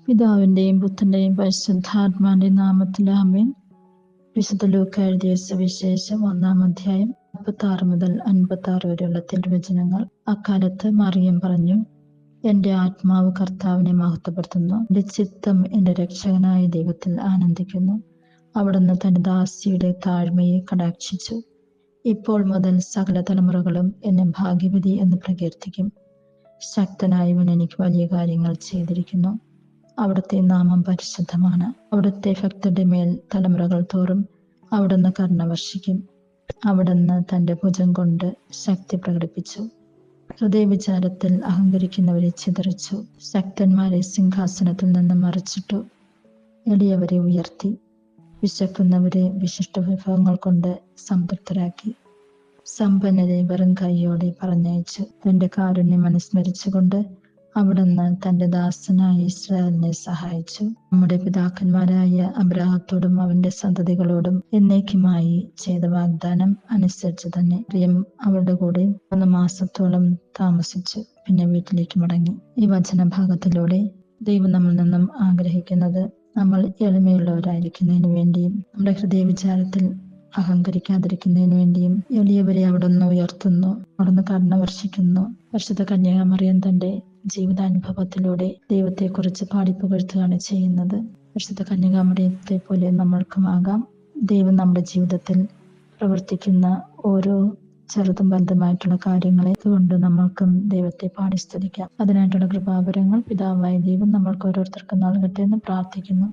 പിതാവിന്റെയും പുത്രന്റെയും പരിശുദ്ധാത്മാവിന്റെയും നാമത്തിൽ ആമേൻ. വിശുദ്ധ ലൂക്കാ എഴുതിയ സുവിശേഷം 1-ാം അധ്യായം 46 മുതൽ 56 വരെയുള്ള തിരുവചനങ്ങൾ. അക്കാലത്ത് മറിയം പറഞ്ഞു, എന്റെ ആത്മാവ് കർത്താവിനെ മഹത്വപ്പെടുത്തുന്നു. എന്റെ ചിത്തം എന്റെ രക്ഷകനായ ദൈവത്തിൽ ആനന്ദിക്കുന്നു. അവിടുന്ന് തന്റെ ദാസിയുടെ താഴ്മയെ കടാക്ഷിച്ചു. ഇപ്പോൾ മുതൽ സകല തലമുറകളും എന്നെ ഭാഗ്യവതി എന്ന് പ്രകീർത്തിക്കും. ശക്തനായവൻ എനിക്ക് വലിയ കാര്യങ്ങൾ ചെയ്തിരിക്കുന്നു. അവിടുത്തെ നാമം പരിശുദ്ധമാണ്. അവിടുത്തെ ഭക്തരുടെ മേൽ തലമുറകൾ തോറും അവിടുന്ന് കരുണ വർഷിക്കും. അവിടുന്ന് തന്റെ ഭുജം കൊണ്ട് ശക്തി പ്രകടിപ്പിച്ചു. ഹൃദയവിചാരത്തിൽ അഹങ്കരിക്കുന്നവരെ ചിതറിച്ചു. ശക്തന്മാരെ സിംഹാസനത്തിൽ നിന്ന് മറിച്ചിട്ടു. എളിയവരെ ഉയർത്തി. വിശക്കുന്നവരെ വിശിഷ്ട വിഭവങ്ങൾ കൊണ്ട് സംതൃപ്തരാക്കി. സമ്പന്നരെ വെറും കൈയോടെ പറഞ്ഞയച്ചു. തന്റെ കാരുണ്യം അനുസ്മരിച്ചുകൊണ്ട് അവിടുന്ന് തന്റെ ദാസനായ ഇസ്രായേലിനെ സഹായിച്ചു. നമ്മുടെ പിതാക്കന്മാരായ അബ്രാഹത്തോടും അവന്റെ സന്തതികളോടും എന്നേക്കുമായി ചെയ്ത വാഗ്ദാനം അനുസരിച്ച് തന്നെ മറിയം അവരുടെ കൂടെ 3 മാസത്തോളം താമസിച്ചു. പിന്നെ വീട്ടിലേക്ക് മടങ്ങി. ഈ വചനഭാഗത്തിലൂടെ ദൈവം നമ്മിൽ നിന്നും ആഗ്രഹിക്കുന്നത് നമ്മൾ എളിമയുള്ളവരായിരിക്കുന്നതിന് വേണ്ടിയും നമ്മുടെ ഹൃദയവിചാരത്തിൽ അഹങ്കരിക്കാതിരിക്കുന്നതിന് വേണ്ടിയും എളിയവരെ അവിടുന്ന് ഉയർത്തുന്നു. അവിടുന്ന് കരുണ വർഷിക്കുന്നു. പരിശുദ്ധ കന്യകാമറിയം തന്റെ ജീവിതാനുഭവത്തിലൂടെ ദൈവത്തെക്കുറിച്ച് പാടിപ്പുകഴ്ത്തുകയാണ് ചെയ്യുന്നത്. പരിശുദ്ധ കന്യകാമറിയത്തെ പോലെ നമ്മൾക്കുമാകാം. ദൈവം നമ്മുടെ ജീവിതത്തിൽ പ്രവർത്തിക്കുന്ന ഓരോ ചെറുതും വലുതുമായിട്ടുള്ള കാര്യങ്ങളെ കൊണ്ട് നമ്മൾക്കും ദൈവത്തെ പാടി സ്തുതിക്കാം. അതിനായിട്ടുള്ള കൃപാവരങ്ങൾ പിതാവായ ദൈവം നമ്മൾക്ക് ഓരോരുത്തർക്കും നൽകട്ടെ എന്ന് പ്രാർത്ഥിക്കുന്നു.